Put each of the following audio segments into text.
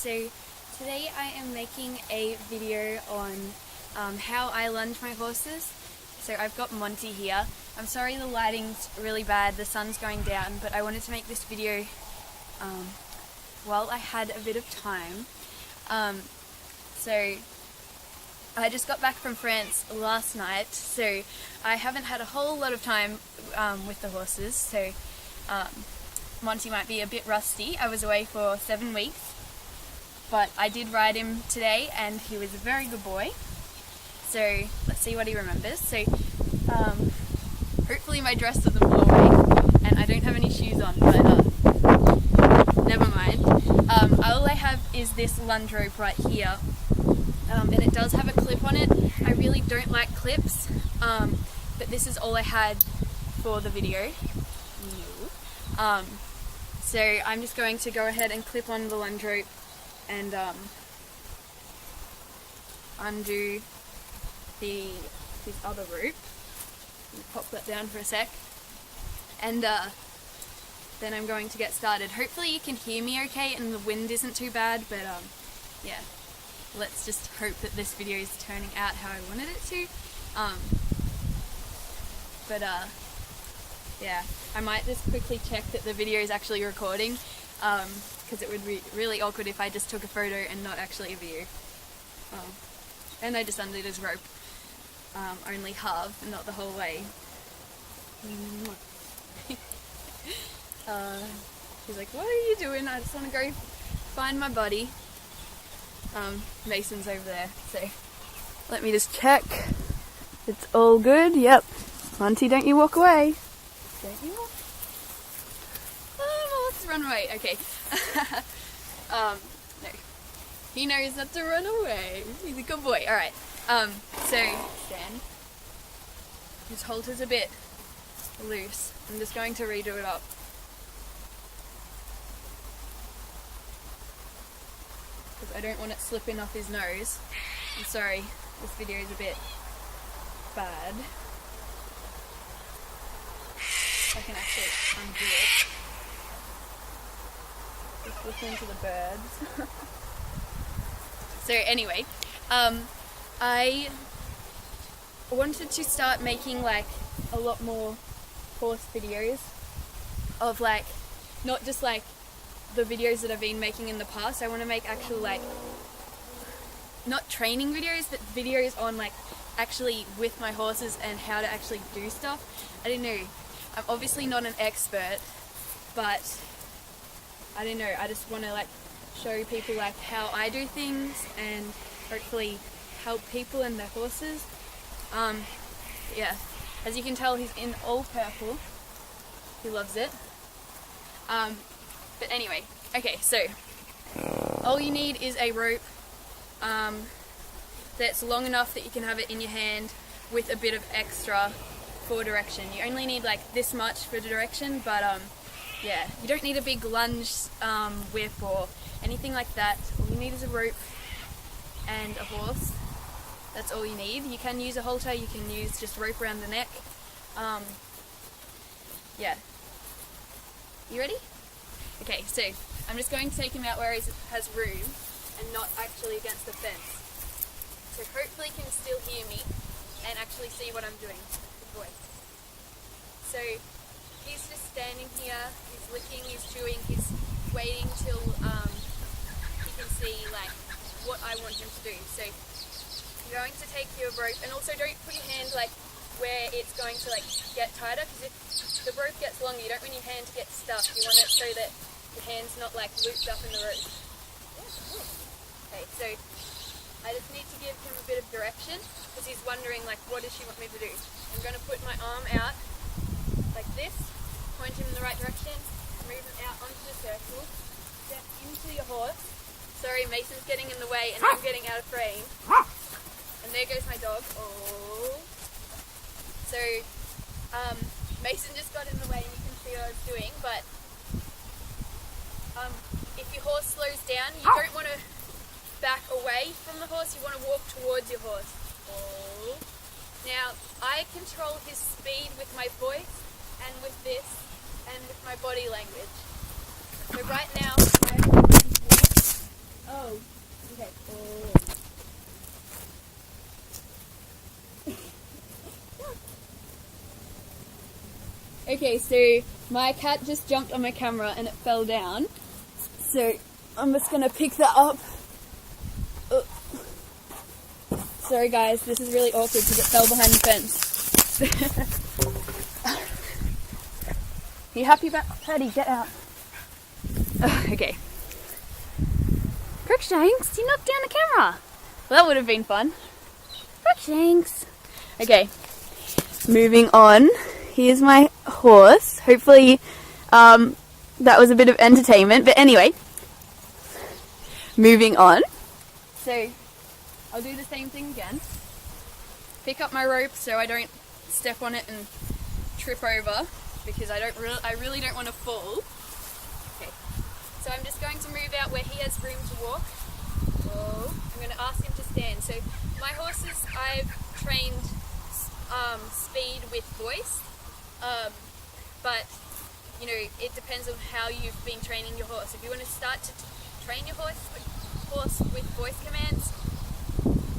So today I am making a video on how I lunge my horses. So I've got Monty here. I'm sorry the lighting's really bad, the sun's going down, but I wanted to make this video while I had a bit of time. So I just got back from France last night, so I haven't had a whole lot of time with the horses, so Monty might be a bit rusty. I was away for 7 weeks, but I did ride him today and he was a very good boy. So let's see what he remembers. So hopefully my dress doesn't blow away, and I don't have any shoes on, but never mind. All I have is this lunge rope right here, and it does have a clip on it. I really don't like clips, but this is all I had for the video. So I'm just going to go ahead and clip on the lunge rope and undo this other rope. Pop that down for a sec, and then I'm going to get started. Hopefully you can hear me okay and the wind isn't too bad, but yeah, let's just hope that this video is turning out how I wanted it to. Yeah, I might just quickly check that the video is actually recording, because it would be really awkward if I just took a photo and not actually a video. And I just undid his rope, only half, not the whole way. He's like, "What are you doing? I just want to go find my buddy." Mason's over there, so let me just check. It's all good. Yep. Monty, don't you walk away. Don't you walk? Oh, let's run away. Okay. No. He knows not to run away. He's a good boy. Alright. So, stand. His halter's a bit loose. I'm just going to redo it up. Because I don't want it slipping off his nose. I'm sorry, this video is a bit bad. I can actually undo it. Just listen to the birds. So anyway, I wanted to start making like a lot more horse videos of like, not just like the videos that I've been making in the past. I want to make actual like, not training videos, but videos on like actually with my horses and how to actually do stuff. I don't know. I'm obviously not an expert, but I don't know, I just want to like show people like how I do things and hopefully help people and their horses. Yeah, as you can tell, he's in all purple. He loves it. But anyway, okay, so all you need is a rope that's long enough that you can have it in your hand with a bit of extra for direction. You only need like this much for direction, but yeah, you don't need a big lunge whip or anything like that. All you need is a rope and a horse. That's all you need. You can use a halter, you can use just rope around the neck. Yeah. You ready? Okay, so I'm just going to take him out where he has room and not actually against the fence. So hopefully he can still hear me and actually see what I'm doing. Good boy. So he's just standing here, he's licking, he's chewing, he's waiting till he can see like what I want him to do. So you're going to take your rope, and also don't put your hand like where it's going to like get tighter, because if the rope gets longer, you don't want your hand to get stuck. You want it so that your hand's not like looped up in the rope. Okay, so I just need to give him a bit of direction, because he's wondering like, what does she want me to do? I'm going to put my arm out like this, point him in the right direction, move him out onto the circle, step into your horse. Sorry, Mason's getting in the way and I'm getting out of frame. And there goes my dog. Oh. So, Mason just got in the way and you can see what I was doing, but if your horse slows down, you don't want to back away from the horse, you want to walk towards your horse. Oh. Now, I control his speed with my voice and with this and with my body language. So right now, I'm going to walk. Oh, Okay. Okay, so my cat just jumped on my camera and it fell down. So I'm just gonna pick that up. Sorry guys, this is really awkward because it fell behind the fence. You happy about Paddy? Get out. Okay. Crookshanks, you knocked down the camera. Well, that would have been fun. Crookshanks. Okay, moving on. Here's my horse. Hopefully that was a bit of entertainment. But anyway, moving on. So I'll do the same thing again. Pick up my rope so I don't step on it and trip over because I really don't want to fall. Okay. So I'm just going to move out where he has room to walk. Whoa. I'm going to ask him to stand. So my horses, I've trained speed with voice. But you know, it depends on how you've been training your horse. If you want to start to train your horse with voice commands,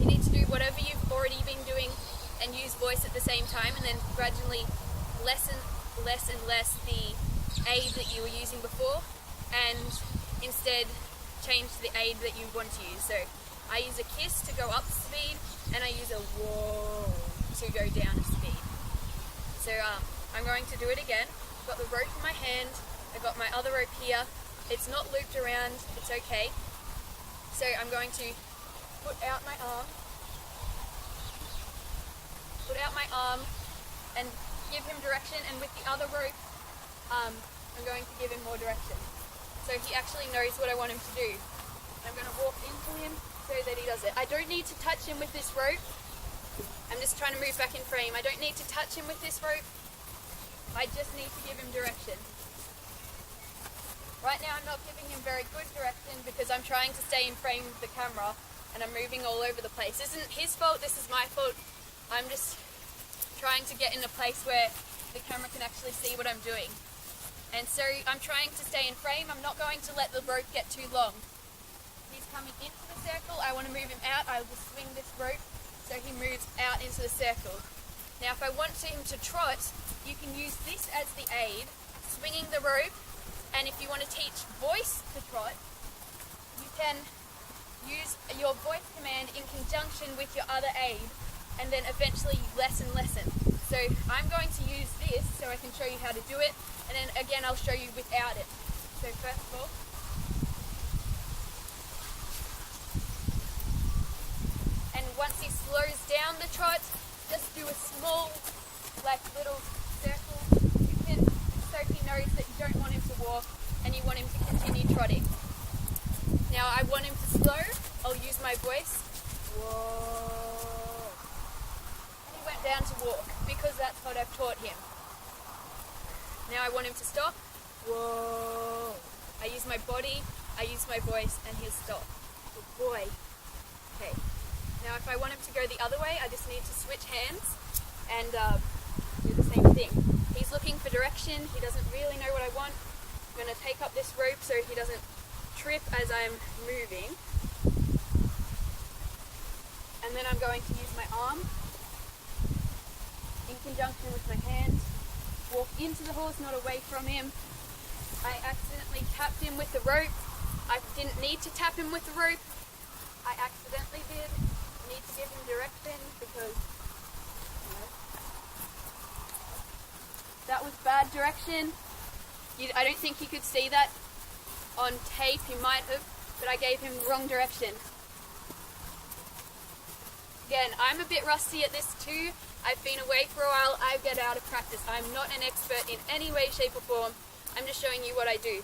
you need to do whatever you've already been doing and use voice at the same time, and then gradually lessen less and less the aid that you were using before, and instead change to the aid that you want to use. So I use a kiss to go up speed, and I use a whoa to go down speed. So I'm going to do it again. I've got the rope in my hand, I've got my other rope here. It's not looped around, it's okay. So I'm going to put out my arm and give him direction, and with the other rope I'm going to give him more direction. So he actually knows what I want him to do. I'm going to walk into him so that he does it. I don't need to touch him with this rope. I'm just trying to move back in frame. I don't need to touch him with this rope. I just need to give him direction. Right now I'm not giving him very good direction because I'm trying to stay in frame with the camera and I'm moving all over the place. This isn't his fault, this is my fault. I'm just trying to get in a place where the camera can actually see what I'm doing. And so I'm trying to stay in frame. I'm not going to let the rope get too long. He's coming into the circle. I want to move him out. I will swing this rope so he moves out into the circle. Now if I want him to trot, you can use this as the aid, swinging the rope, and if you want to teach voice to trot, you can use your voice command in conjunction with your other aid, and then eventually lessen. So I'm going to use this so I can show you how to do it, and then again I'll show you without it. So first of all, and once he slows down the trot, just do a small, like little circle. You can, so he knows that you don't want him to walk and you want him to continue trotting. Now I want him to slow. I'll use my voice. Whoa. And he went down to walk because that's what I've taught him. Now I want him to stop. Whoa. I use my body, I use my voice, and he'll stop. Good boy. Okay. Now if I want him to go the other way, I just need to switch hands and do the same thing. He's looking for direction, he doesn't really know what I want. I'm going to take up this rope so he doesn't trip as I'm moving. And then I'm going to use my arm in conjunction with my hand, walk into the horse, not away from him. I accidentally tapped him with the rope. I didn't need to tap him with the rope. I accidentally did. I need to give him direction because that was bad direction. I don't think he could see that on tape. He might have, but I gave him wrong direction. Again, I'm a bit rusty at this too. I've been away for a while. I get out of practice. I'm not an expert in any way, shape or form. I'm just showing you what I do.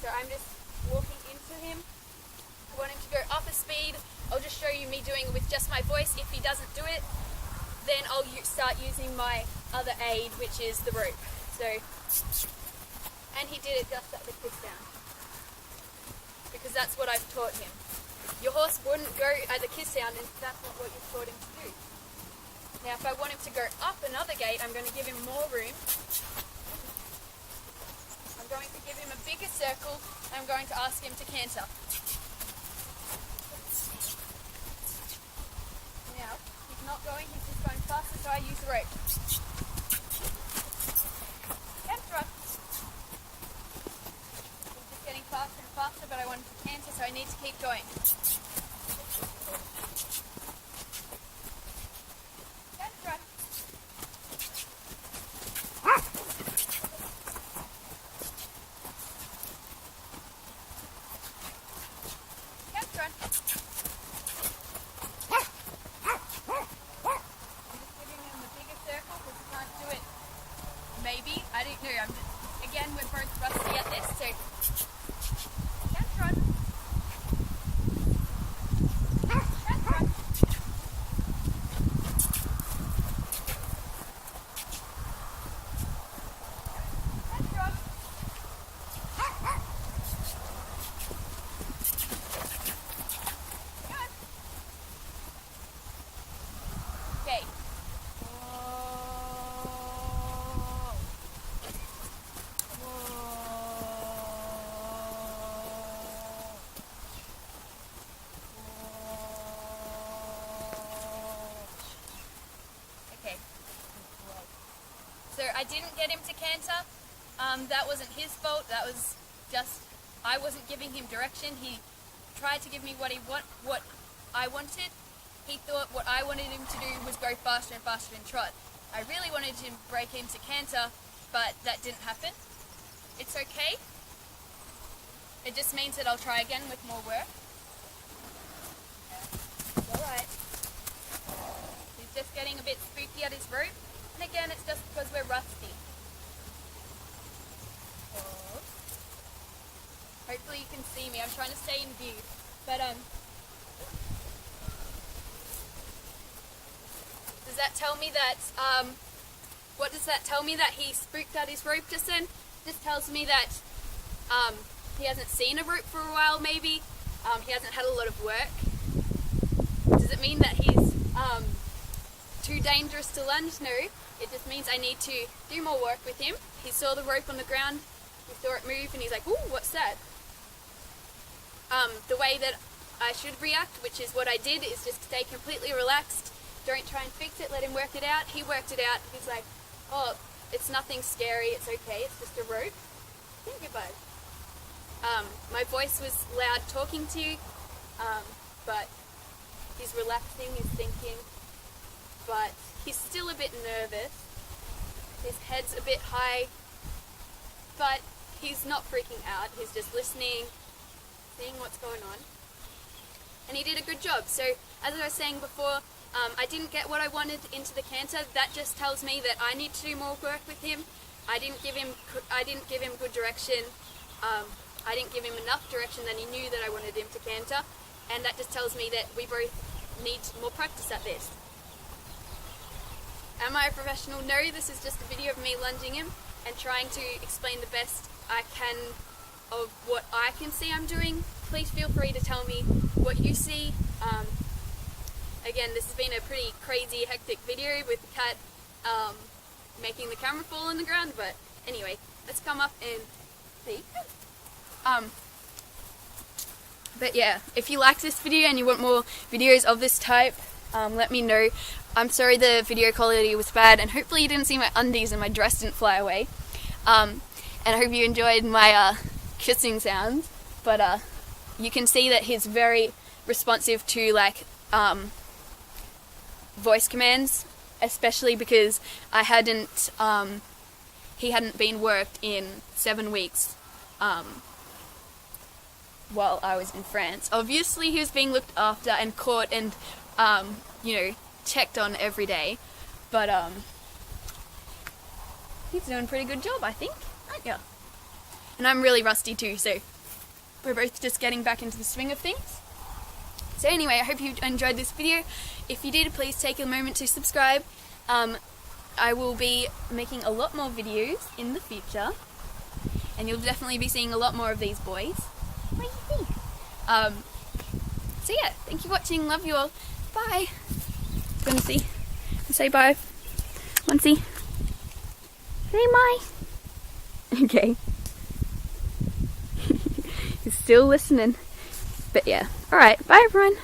So I'm just walking into him. I want him to go up a speed. I'll just show you me doing it with just my voice. If he doesn't do it, then I'll start using my other aid, which is the rope. So, and he did it just at the kick down, because that's what I've taught him. Your horse wouldn't go at the kiss down, and that's not what you've taught him to do. Now if I want him to go up another gate, I'm going to give him more room. I'm going to give him a bigger circle. I'm going to ask him to canter. rope. Canter run. It's just getting faster and faster, but I want to canter, so I need to keep going. Canter run. Canter run. Maybe, I don't know, again, we're both rusty at this, so canter run. Canter run. Canter run. Good. Okay. So I didn't get him to canter. That wasn't his fault. That was just, I wasn't giving him direction. He tried to give me what I wanted. He thought what I wanted him to do was go faster and faster and trot. I really wanted to break him to canter, but that didn't happen. It's okay. It just means that I'll try again with more work. It's alright. He's just getting a bit spooky at his rope. And again, it's just because we're rusty. Hopefully you can see me. I'm trying to stay in view. But does that tell me that what does that tell me that he spooked at his rope just then? This tells me that he hasn't seen a rope for a while maybe. He hasn't had a lot of work. Does it mean that he's too dangerous to lunge? No. It just means I need to do more work with him. He saw the rope on the ground, he saw it move, and he's like, ooh, what's that? The way that I should react, which is what I did, is just stay completely relaxed. Don't try and fix it, let him work it out. He worked it out. He's like, oh, it's nothing scary, it's okay, it's just a rope. Thank you, bud. My voice was loud talking to you, but he's relaxing, he's thinking, but he's still a bit nervous. His head's a bit high, but he's not freaking out. He's just listening, seeing what's going on. And he did a good job. So, as I was saying before, I didn't get what I wanted into the canter. That just tells me that I need to do more work with him. I didn't give him good direction. I didn't give him enough direction that he knew that I wanted him to canter. And that just tells me that we both need more practice at this. Am I a professional? No, this is just a video of me lunging him and trying to explain the best I can of what I can see I'm doing. Please feel free to tell me what you see. Again, this has been a pretty crazy, hectic video with the cat making the camera fall on the ground, but anyway, let's come up and see. But yeah, if you like this video and you want more videos of this type, let me know. I'm sorry the video quality was bad, and hopefully you didn't see my undies and my dress didn't fly away. And I hope you enjoyed my kissing sounds, but you can see that he's very responsive to like voice commands, especially because I hadn't he hadn't been worked in 7 weeks while I was in France. Obviously he was being looked after and caught and you know, checked on every day, but he's doing a pretty good job, I think, aren't you? And I'm really rusty too, so we're both just getting back into the swing of things. So anyway, I hope you enjoyed this video. If you did, please take a moment to subscribe. I will be making a lot more videos in the future, and you'll definitely be seeing a lot more of these boys. What do you think? So yeah, thank you for watching, love you all, bye. Gonna see, say bye. Muncie, say bye. Okay. He's still listening, but yeah, alright, bye everyone.